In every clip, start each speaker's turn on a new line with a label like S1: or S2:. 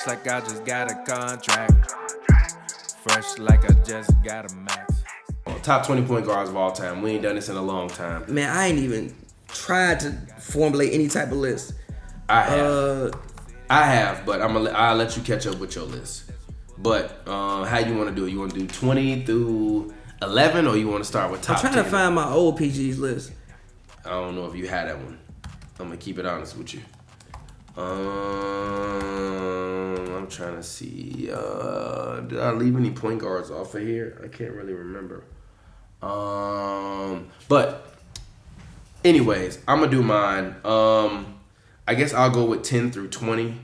S1: like I just got a contract. Fresh like I just got a max.
S2: Top 20 point guards of all time. We ain't done this in a long time.
S3: Man, I ain't even tried to formulate any type of list.
S2: I have, but I'll let you catch up with your list. But how you want to do it? You want to do 20 through 11, or you want to start with top 10?
S3: I'm trying to find my old PG's list.
S2: I don't know if you had that one. I'm gonna keep it honest with you. I'm trying to see. Did I leave any point guards off of here? I can't really remember. But anyways, I'm gonna do mine. I guess I'll go with 10 through 20.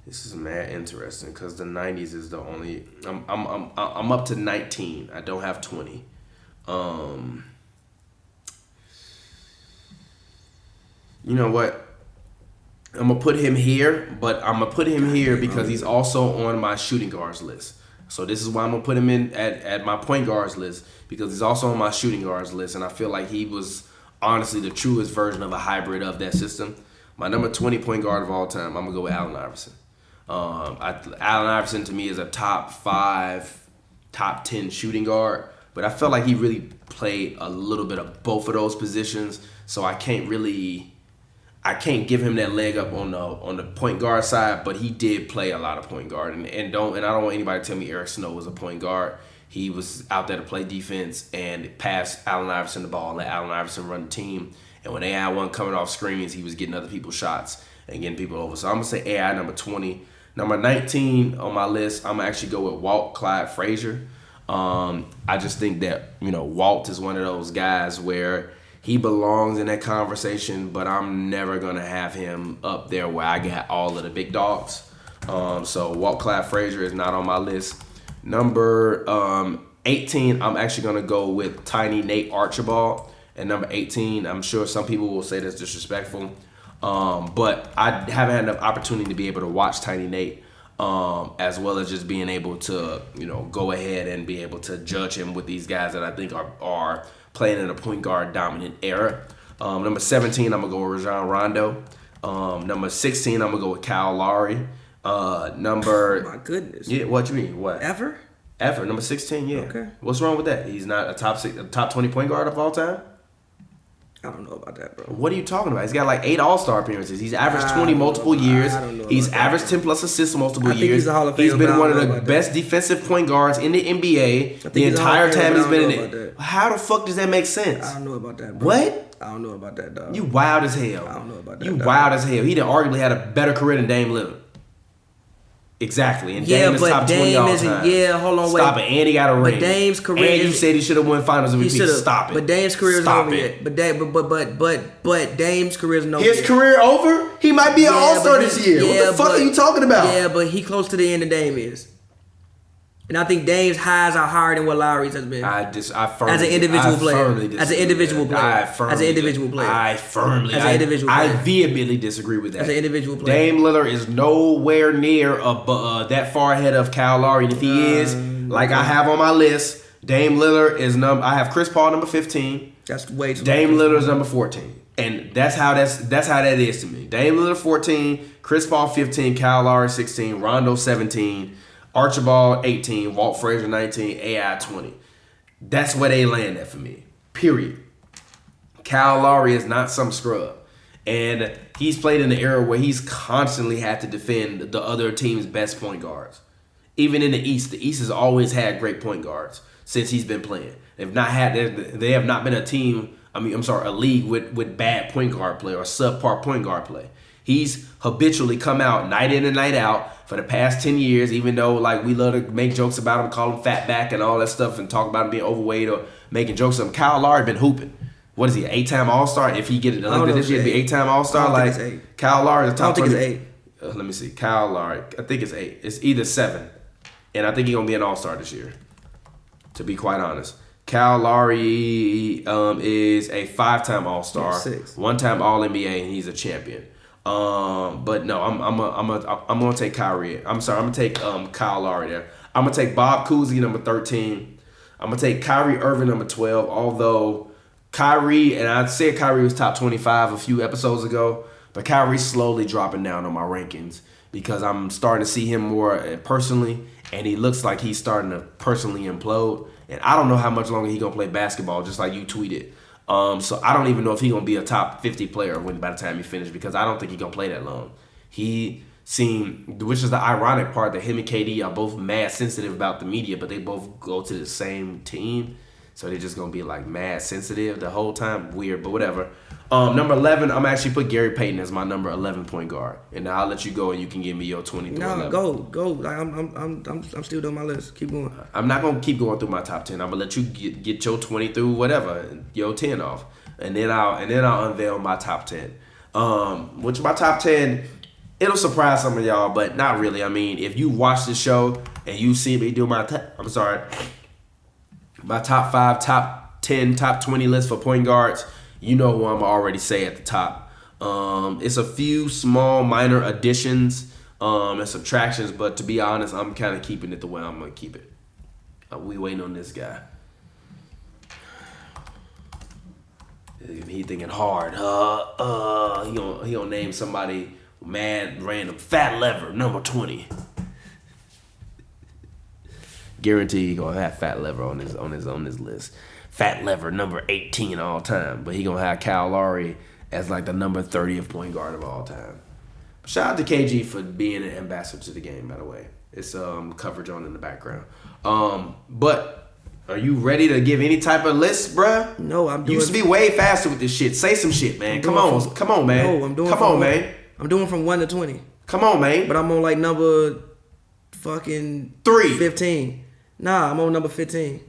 S2: This is mad interesting because the 90s is the only. I'm up to 19. I don't have 20. You know what? I'm gonna put him here, but I'm gonna put him here because he's also on my shooting guards list. So this is why I'm gonna put him in at my point guards list, because he's also on my shooting guards list, and I feel like he was honestly the truest version of a hybrid of that system. My number 20 point guard of all time, I'm gonna go with Allen Iverson. Allen Iverson to me is a top 5, top 10 shooting guard, but I felt like he really played a little bit of both of those positions, so I can't give him that leg up on the point guard side, but he did play a lot of point guard, and I don't want anybody to tell me Eric Snow was a point guard. He was out there to play defense and pass Allen Iverson the ball, let Allen Iverson run the team, and when they had one coming off screens, he was getting other people's shots and getting people over. So I'm gonna say AI number 20. Number 19 on my list, I'm gonna actually go with Walt Clyde Frazier. I just think that Walt is one of those guys where he belongs in that conversation, but I'm never going to have him up there where I got all of the big dogs. So Walt Clyde Frazier is not on my list. Number 18, I'm actually going to go with Tiny Nate Archibald. And number 18, I'm sure some people will say that's disrespectful, but I haven't had enough opportunity to be able to watch Tiny Nate, as well as just being able to go ahead and be able to judge him with these guys that I think are playing in a point guard dominant era. Number 17, I'm gonna go with Rajon Rondo. Number 16, I'm gonna go with Kyle Lowry.
S3: My goodness.
S2: Yeah, what you mean? What?
S3: Ever?
S2: Number 16, yeah.
S3: Okay.
S2: What's wrong with that? He's not a top 20 point guard of all time?
S3: I don't know about that, bro.
S2: What are you talking about? He's got like 8 All-Star appearances. He's averaged 20 multiple years. He's averaged 10 plus assists multiple years.
S3: He's a Hall of Famer.
S2: He's been one of the best defensive point guards in the NBA the entire time he's been in it. How the fuck does that make sense?
S3: I don't know about that, bro.
S2: What?
S3: I don't know about that, dog.
S2: You wild as hell.
S3: I don't know about that.
S2: You wild as hell. He done arguably had a better career than Dame Lillard. Exactly. And Dame is top 20 all time.
S3: Yeah, hold on, wait.
S2: Stop it. And he got a ring.
S3: But Dame's career
S2: and you said he should have won Finals MVP. Stop it.
S3: But Dame's career is over yet. But Dame's career is over.
S2: His career over? He might be an All-Star this year. What the fuck are you talking about?
S3: Yeah, but he close to the end of Dame is. And I think Dame's highs are higher than what Lowry's has been.
S2: I firmly
S3: as an individual player.
S2: As an individual player. I vehemently disagree with that.
S3: As an individual player.
S2: Dame Lillard is nowhere near that far ahead of Kyle Lowry. And if he is, like I have on my list, Dame Lillard is I have Chris Paul number 15.
S3: That's way too
S2: Dame Lillard is number 14. And that's how that is to me. Dame Lillard 14, Chris Paul 15, Kyle Lowry 16, Rondo 17, Archibald 18, Walt Frazier 19, AI 20. That's where they land at for me. Period. Kyle Lowry is not some scrub. And he's played in an era where he's constantly had to defend the other team's best point guards. Even in the East has always had great point guards since he's been playing. They have not been a league with bad point guard play or subpar point guard play. He's habitually come out night in and night out for the past 10 years, even though we love to make jokes about him, call him fat back and all that stuff and talk about him being overweight or making jokes of him. Kyle Lowry been hooping. What is he, an 8-time All-Star? If he get it elected this year, it'd be 8-time All-Star. Kyle Lowry is a top 20.
S3: I don't think it's 8.
S2: Let me see. Kyle Lowry, I think it's 8. It's either 7. And I think he's going to be an All-Star this year, to be quite honest. Kyle Lowry is a 5-time All-Star, 1-time All-NBA, and he's a champion. But no, I'm gonna take Kyrie. I'm gonna take Kyle Lowry there. I'm gonna take Bob Cousy number 13. I'm gonna take Kyrie Irving number 12. Although Kyrie, and I said Kyrie was top 25 a few episodes ago, But Kyrie's slowly dropping down on my rankings because I'm starting to see him more personally, and he looks like he's starting to personally implode. And I don't know how much longer he's going to play basketball, just like you tweeted. So I don't even know if he's going to be a top 50 player by the time he finishes, because I don't think he's going to play that long. He seemed, which is the ironic part, that him and KD are both mad sensitive about the media, but they both go to the same team. So they're just going to be like mad sensitive the whole time. Weird, but whatever. Number 11, I'm actually put Gary Payton as my number 11 point guard. And now I'll let you go and you can give me your 20 through 11.
S3: Go. Like I'm still doing my list. Keep going.
S2: I'm not going to keep going through my top 10. I'm going to let you get your 20 through whatever, your 10 off. And then I'll unveil my top 10. Which my top 10, it'll surprise some of y'all, but not really. I mean, if you watch the show and you see me do my top 5, top 10, top 20 list for point guards, you know who I'm already say at the top. It's a few small minor additions and subtractions, but to be honest, I'm kind of keeping it the way I'm going to keep it. We waiting on this guy. He thinking hard. He gonna name somebody mad random. Fat Lever, number 20. Guarantee he gonna have Fat Lever on his list. Fat Lever, number 18 all time. But he gonna have Kyle Lowry as like the number 30th point guard of all time. Shout out to KG for being an ambassador to the game, by the way. It's coverage on in the background. But are you ready to give any type of list, bruh?
S3: No, I'm doing.
S2: You used to be way faster with this shit. Say some shit, man. Come on, man.
S3: No, I'm doing.
S2: Come on, man.
S3: I'm doing from 1 to 20.
S2: Come on, man.
S3: But I'm on like number fucking 15. Nah, I'm on number 15.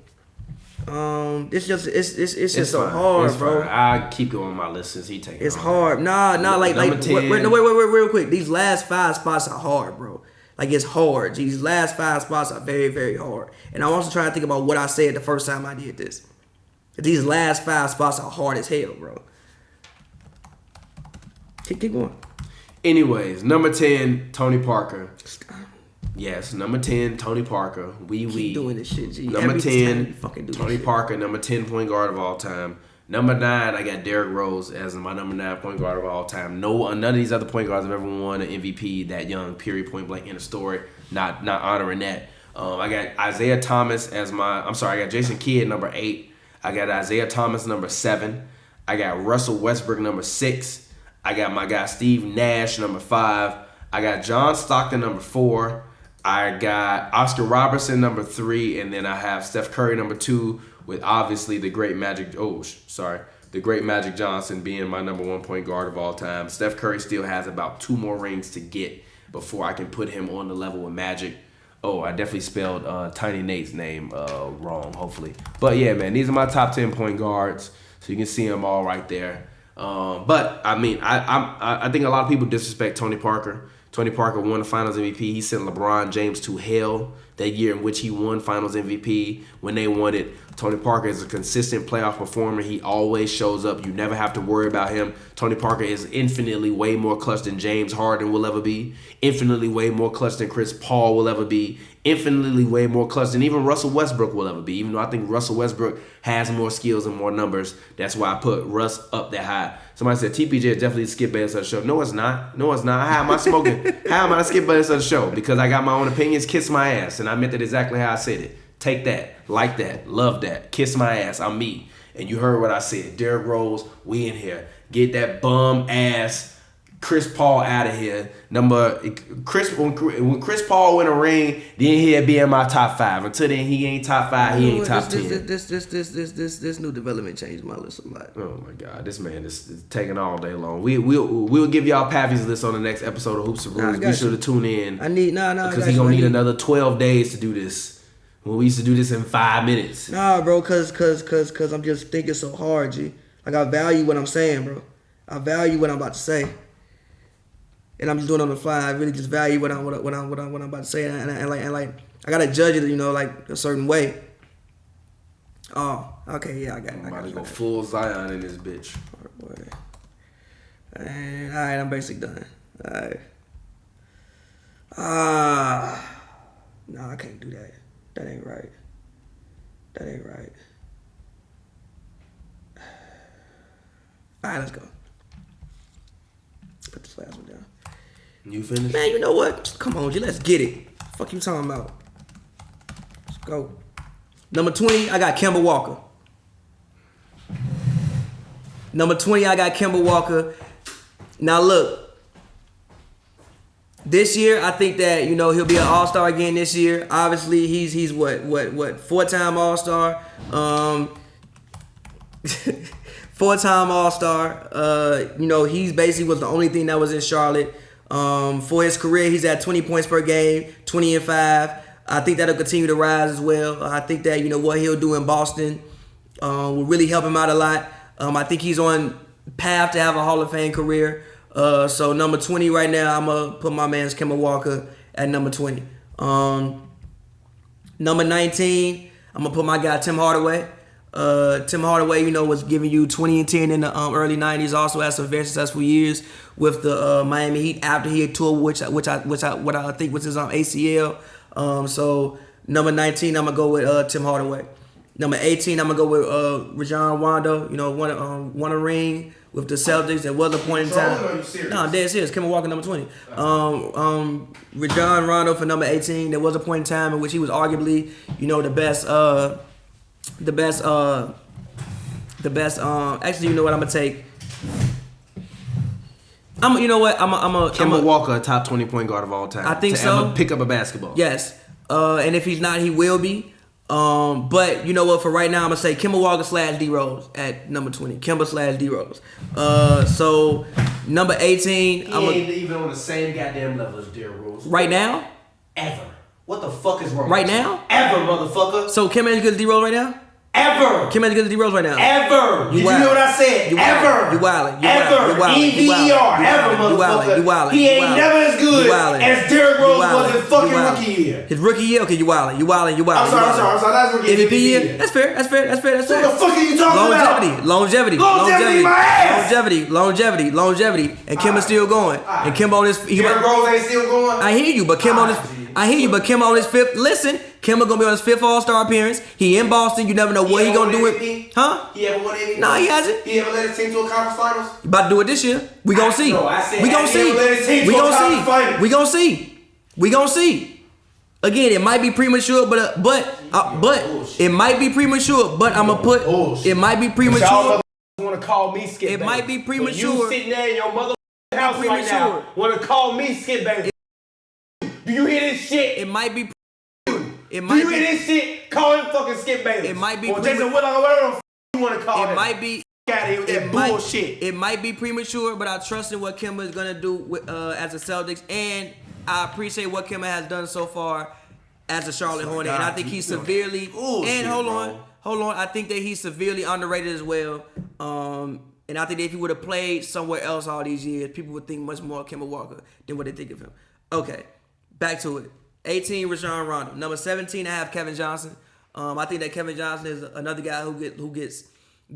S3: It's just so hard,
S2: it's
S3: bro.
S2: Fine. I keep going on my list since he taking.
S3: It's hard. Nah, like
S2: number 10.
S3: wait, real quick. These last 5 spots are hard, bro. Like, it's hard. These last 5 spots are very, very hard. And I'm also trying to think about what I said the first time I did this. These last 5 spots are hard as hell, bro. Keep going.
S2: Anyways, number 10, Tony Parker. Yes, number 10, Tony Parker.
S3: Keep doing this shit, G.
S2: Number
S3: Every
S2: 10,
S3: time you do
S2: Tony Parker, number 10 point guard of all time. Number 9, I got Derrick Rose as my number 9 point guard of all time. None of these other point guards have ever won an MVP that young, period, point blank, in a story. Not honoring that. I got Isaiah Thomas I got Jason Kidd, number 8. I got Isaiah Thomas, number 7. I got Russell Westbrook, number 6. I got my guy Steve Nash, number 5. I got John Stockton, number 4. I got Oscar Robertson, number 3. And then I have Steph Curry, number 2. With obviously the great Magic Johnson being my number 1 point guard of all time. Steph Curry still has about 2 more rings to get before I can put him on the level with Magic. Oh, I definitely spelled Tiny Nate's name wrong, hopefully. But yeah, man, these are my top 10 point guards. So you can see them all right there. But I mean, I think a lot of people disrespect Tony Parker. Tony Parker won the Finals MVP. He sent LeBron James to hell that year in which he won Finals MVP. When they won it, Tony Parker is a consistent playoff performer. He always shows up. You never have to worry about him. Tony Parker is infinitely way more clutch than James Harden will ever be. Infinitely way more clutch than Chris Paul will ever be. Infinitely way more clutch than even Russell Westbrook will ever be. Even though I think Russell Westbrook has more skills and more numbers. That's why I put Russ up that high. Somebody said TPJ is definitely the Skip Bayless of the show. No, it's not. How am I smoking? How am I the Skip Bayless of the show? Because I got my own opinions. Kiss my ass. And I meant it exactly how I said it. Take that. Like that. Love that. Kiss my ass. I'm me. And you heard what I said. Derrick Rose, we in here. Get that bum ass Chris Paul out of here. When Chris Paul win a ring, then he'll be in my top 5. Until then, he ain't top 5. He ain't top 10.
S3: This new development changed my list a lot.
S2: Oh my God, this man is taking all day long. We'll give y'all Pavy's list on the next episode of Hoops Brews. Be sure to tune in. Because he gonna need another 12 days to do this. When we used to do this in 5 minutes.
S3: Nah, bro, cause I'm just thinking so hard, G. Like, I value what I'm saying, bro. I value what I'm about to say. And I'm just doing it on the fly. I really just value what I'm about to say, and I gotta judge it, like a certain way. Oh, okay, yeah, I got it.
S2: I'm about to go full Zion in this bitch.
S3: All right, I'm basically done. All right. No, I can't do that. That ain't right. All right, let's go.
S2: You finished?
S3: Man, you know what? Come on, G, let's get it. Fuck you talking about? Let's go. Number 20, I got Kemba Walker. Number 20, I got Kemba Walker. Now look, this year I think that he'll be an All-Star again this year. Obviously, he's what 4-time All-Star. 4-time All-Star. He's basically was the only thing that was in Charlotte. For his career, he's at 20 points per game, 20 and 5. I think that'll continue to rise as well. I think that what he'll do in Boston will really help him out a lot. I think he's on path to have a Hall of Fame career. So number 20 right now, I'm gonna put my man's Kemba Walker at number 20. Number 19, I'm gonna put my guy Tim Hardaway. Tim Hardaway, was giving you 20 and 10 in the early 90s. Also had some very successful years with the Miami Heat after he had toured, which I think was his ACL. So number 19, I'm gonna go with Tim Hardaway. Number 18, I'm gonna go with Rajon Rondo. Won a ring with the Celtics. There was a point in time. No, I'm dead serious. Kemba Walker, number 20. Rajon Rondo for number 18. There was a point in time in which he was arguably, the best. Actually, you know what? I'm gonna take.
S2: Kemba Walker, a top 20 point guard of all time.
S3: I think
S2: to
S3: so.
S2: Ever pick up a basketball.
S3: Yes. And if he's not, he will be. But you know what? For right now, I'm gonna say Kemba Walker / D Rose at number 20. Kemba / D Rose. So number 18.
S2: He ain't even on the same goddamn level as Derrick Rose.
S3: Right now?
S2: Ever. What the fuck is wrong?
S3: Right now?
S2: Ever, motherfucker.
S3: So Kemba ain't as good as D Rose right now?
S2: Ever.
S3: Kemba ain't as good as D Rose right now?
S2: Ever. Did you hear what I said? Ever.
S3: You wildin'.
S2: Ever. EVER. Ever, motherfucker.
S3: You wildin'.
S2: He ain't never as good as Derrick Rose was his fucking rookie year.
S3: His rookie year? Okay, you wildin'. I'm sorry.
S2: That's rookie year.
S3: MVP year? That's fair.
S2: What the fuck are you talking about?
S3: Longevity.
S2: My ass.
S3: Longevity. And Kemba's still going. And Kemba on his.
S2: Derrick Rose ain't still going.
S3: I hear you, but Kemba on his fifth. Listen, Kemba gonna be on his 5th All-Star appearance. He in Boston. You never know what he gonna do with. Huh?
S2: He ever won MVP?
S3: No, he hasn't.
S2: He ever led his team to a conference finals?
S3: You about to do it this year? We gonna see.
S2: No, I said
S3: We gonna see. Again, it might be premature, but it might be premature. But I'm gonna put. It might be premature.
S2: Y'all want to call me skip?
S3: It might be premature.
S2: But you sitting there in your mother house right now want to call me skip, baby? Do you hear this shit?
S3: It might be.
S2: Do you hear this shit? Call him fucking Skip Bayless.
S3: It might be.
S2: Or Jason Whitlock, whatever you want to call him.
S3: It might be.
S2: Get out of here with that bullshit.
S3: It might be premature, but I trust in what Kemba is gonna do with, as a Celtics, and I appreciate what Kemba has done so far as a Charlotte Hornet, and I think he's severely. And hold on. I think that he's severely underrated as well. And I think that if he would have played somewhere else all these years, people would think much more of Kemba Walker than what they think of him. Okay, back to it. 18, Rajon Rondo. Number 17, I have Kevin Johnson. I think that Kevin Johnson is another guy who gets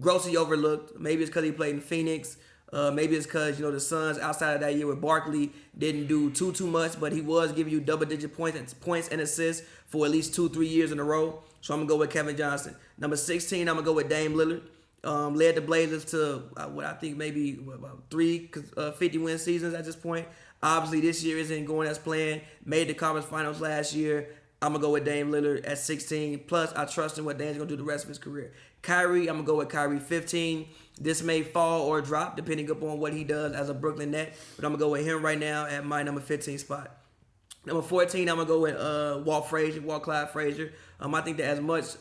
S3: grossly overlooked. Maybe it's because he played in Phoenix. Maybe it's because the Suns outside of that year with Barkley didn't do too much, but he was giving you double-digit points and assists for at least 2-3 years in a row. So I'm gonna go with Kevin Johnson. Number 16, I'm gonna go with Dame Lillard. Led the Blazers to what I think maybe about 3 50-win seasons at this point. Obviously, this year isn't going as planned. Made the conference finals last year. I'm going to go with Dame Lillard at 16. Plus, I trust in what Dame's going to do the rest of his career. Kyrie, I'm going to go with Kyrie 15. This may fall or drop depending upon what he does as a Brooklyn Net. But I'm going to go with him right now at my number 15 spot. Number 14, I'm going to go with Walt Clyde Frazier. I think that as much,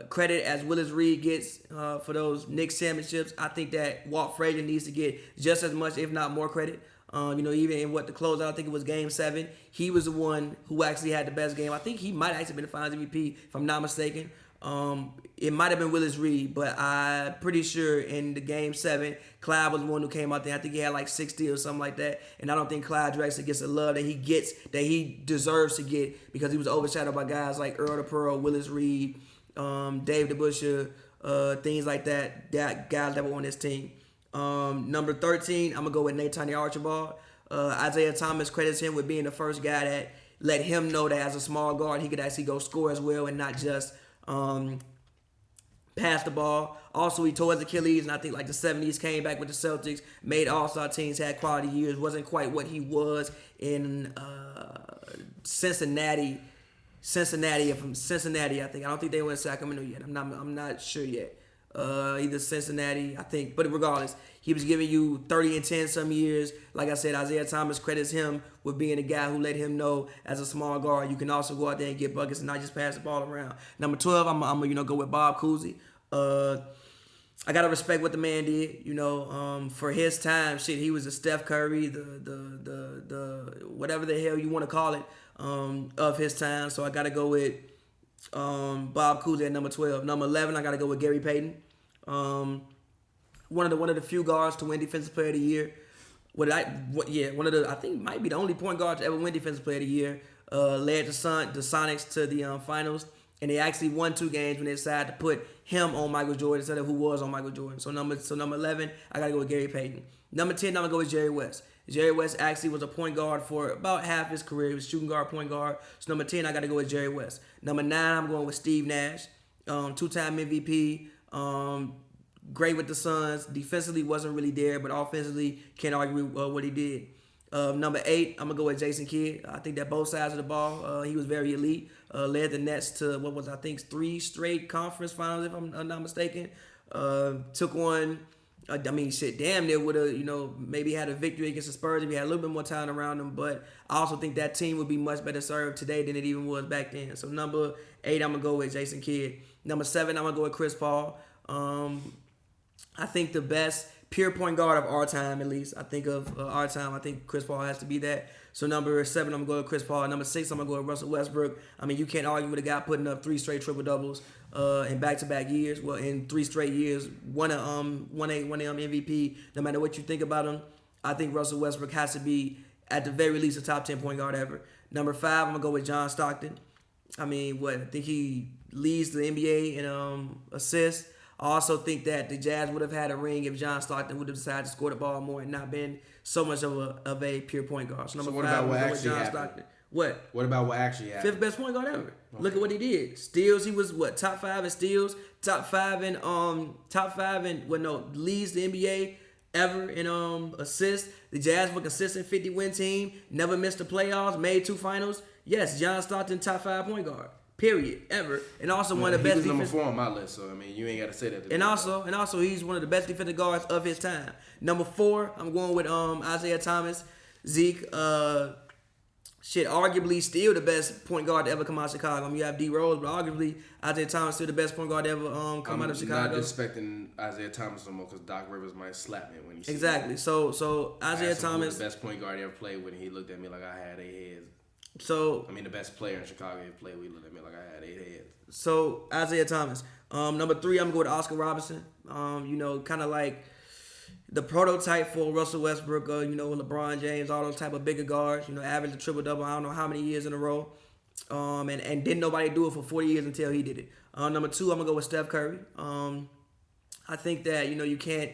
S3: credit as Willis Reed gets for those Knicks championships, I think that Walt Frazier needs to get just as much, if not more, credit. Even in what the closeout, I think it was Game 7, he was the one who actually had the best game. I think he might actually been the Finals MVP, if I'm not mistaken. It might have been Willis Reed, but I'm pretty sure in the Game 7, Clyde was the one who came out there. I think he had like 60 or something like that. And I don't think Clyde Drexler gets the love that he deserves to get because he was overshadowed by guys like Earl the Pearl, Willis Reed, Dave DeBusschere, things like that. Guys that were on this team. Number 13, I'm gonna go with Nathaniel Archibald. Isaiah Thomas credits him with being the first guy that let him know that as a small guard he could actually go score as well and not just pass pass the ball. Also, he tore his Achilles, and I think like the 70s, came back with the Celtics, made all-star teams, had quality years, wasn't quite what he was in Cincinnati, I think. I don't think they went to Sacramento yet. I'm not sure yet. Either Cincinnati, I think. But regardless, he was giving you 30 and 10 some years. Like I said, Isaiah Thomas credits him with being the guy who let him know as a small guard you can also go out there and get buckets and not just pass the ball around. Number 12, I'm gonna go with Bob Cousy. I gotta respect what the man did. For his time, shit, he was a Steph Curry, the whatever the hell you want to call it, of his time. So I gotta go with Bob Cousy at number 12. Number 11, I gotta go with Gary Payton. One of the few guards to win Defensive Player of the Year. I think might be the only point guard to ever win Defensive Player of the Year. Led the Sonics to the finals, and they actually won 2 games when they decided to put him on Michael Jordan instead of who was on Michael Jordan. So number 11, I gotta go with Gary Payton. Number 10, I'm gonna go with Jerry West. Jerry West actually was a point guard for about half his career. He was shooting guard, point guard. So number 10, I gotta go with Jerry West. Number 9, I'm going with Steve Nash, 2-time MVP. Great with the Suns. Defensively wasn't really there, but offensively can't argue with what he did. Number 8, I'm gonna go with Jason Kidd. I think that both sides of the ball, he was very elite. Led the Nets to 3 straight conference finals, if I'm not mistaken. Took one. Damn near would have, maybe had a victory against the Spurs if he had a little bit more talent around them. But I also think that team would be much better served today than it even was back then. So number 8, I'm gonna go with Jason Kidd. Number 7, I'm gonna go with Chris Paul. I think the best pure point guard of our time, at least. I think of our time, I think Chris Paul has to be that. So number 7, I'm going to go with Chris Paul. Number 6, I'm going to go with Russell Westbrook. You can't argue with a guy putting up 3 straight triple-doubles in back-to-back years. Well, in 3 straight years, one MVP. No matter what you think about him, I think Russell Westbrook has to be, at the very least, a top 10 point guard ever. Number 5, I'm going to go with John Stockton. I think he leads the NBA in assists. I also think that the Jazz would have had a ring if John Stockton would have decided to score the ball more and not been so much of a pure point guard. So number 5,
S2: about what
S3: I'm
S2: actually
S3: John
S2: happened?
S3: Stockton. What?
S2: What about what actually happened?
S3: 5th best point guard ever. Okay. Look at what he did. Steals, he was top 5 in steals, top 5 in leads the NBA ever in assists. The Jazz were a consistent 50-win team, never missed the playoffs, made 2 finals. Yes, John Stockton, top 5 point guard. Period, ever. And also one of the best
S2: defensive. He was number 4 on my list, so you ain't got to say that.
S3: And also he's one of the best defensive guards of his time. Number 4, I'm going with Isaiah Thomas. Zeke, arguably still the best point guard to ever come out of Chicago. You have D Rose, but arguably Isaiah Thomas still the best point guard to ever come out of Chicago.
S2: I'm not expecting Isaiah Thomas no more because Doc Rivers might slap me when he sees
S3: exactly. So Isaiah Thomas,
S2: the best point guard he ever played with, he looked at me like I had 8 heads.
S3: So
S2: the best player in Chicago he played, we looked at me like I had 8 heads.
S3: So Isaiah Thomas. Number 3, I'm going to Oscar Robertson. Kind of like the prototype for Russell Westbrook, LeBron James, all those type of bigger guards. Averaged a triple-double, I don't know how many years in a row. And didn't nobody do it for 40 years until he did it. Number 2, I'm going to go with Steph Curry. I think that, you can't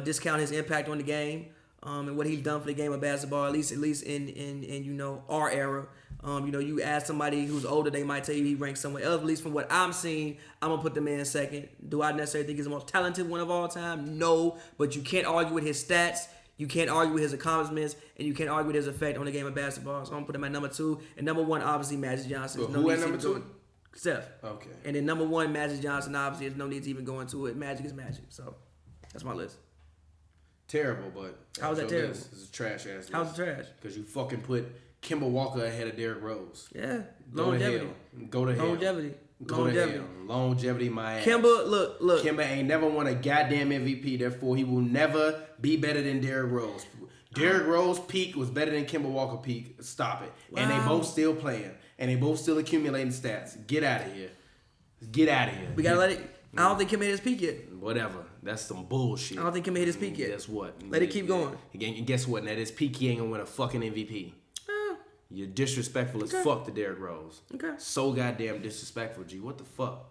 S3: discount his impact on the game. And what he's done for the game of basketball, at least in our era. You ask somebody who's older, they might tell you he ranks somewhere else. At least from what I'm seeing, I'm gonna put the man second. Do I necessarily think he's the most talented one of all time? No, but you can't argue with his stats. You can't argue with his accomplishments, and you can't argue with his effect on the game of basketball. So I'm gonna put him at number 2, and number 1, obviously Magic Johnson.
S2: Well, who at number 2?
S3: Steph.
S2: Okay. And
S3: then number 1, Magic Johnson. Obviously, there's no need to even go into it. Magic is Magic. So that's my list.
S2: Terrible, but
S3: how was that terrible?
S2: This is a trash ass list.
S3: How's it trash?
S2: Because you fucking put Kemba Walker ahead of Derrick Rose.
S3: Yeah,
S2: longevity. Go to hell. Longevity, my ass.
S3: Kemba, look.
S2: Kemba ain't never won a goddamn MVP. Therefore, he will never be better than Derrick Rose. Derrick Rose peak was better than Kemba Walker peak. Stop it. Wow. And they both still playing, and they both still accumulating stats. Get out of here. Get out of here.
S3: We gotta let it. I don't think Kemba hit his peak yet.
S2: Whatever. That's some bullshit.
S3: I don't think Kemba hit his peak yet.
S2: Guess what?
S3: Let it keep going.
S2: And guess what? At his peak, he ain't gonna win a fucking MVP. You're disrespectful as fuck to Derrick Rose.
S3: Okay.
S2: So goddamn disrespectful, G. What the fuck?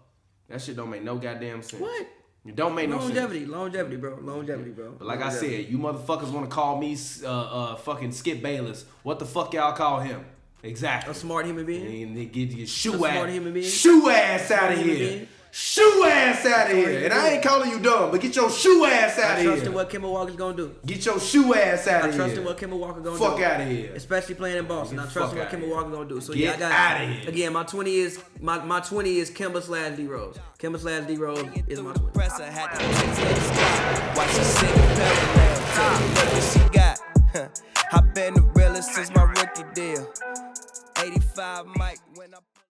S2: That shit don't make no goddamn sense.
S3: What?
S2: It don't make no sense.
S3: Longevity, bro.
S2: But like I said, you motherfuckers want to call me fucking Skip Bayless. What the fuck y'all call him? Exactly.
S3: A smart human being.
S2: And they get your shoe ass out of here. shoe ass out of here. And I ain't calling you dumb, but get your shoe ass out of here.
S3: I trusted what Kemba Walker's gonna do.
S2: Get your shoe ass out of here.
S3: I trusted what Kemba Walker gonna do.
S2: Fuck out of here.
S3: Especially playing in Boston. I trusted what Kemba Walker gonna do. So
S2: get
S3: I got
S2: out of here.
S3: Again, my 20 is my 20 is Kemba / D Rose. Kemba / D Rose is my 20.
S4: Watch her sing parallel. Tell me look what she got. I've been the realest since my rookie deal. 85 Mike when I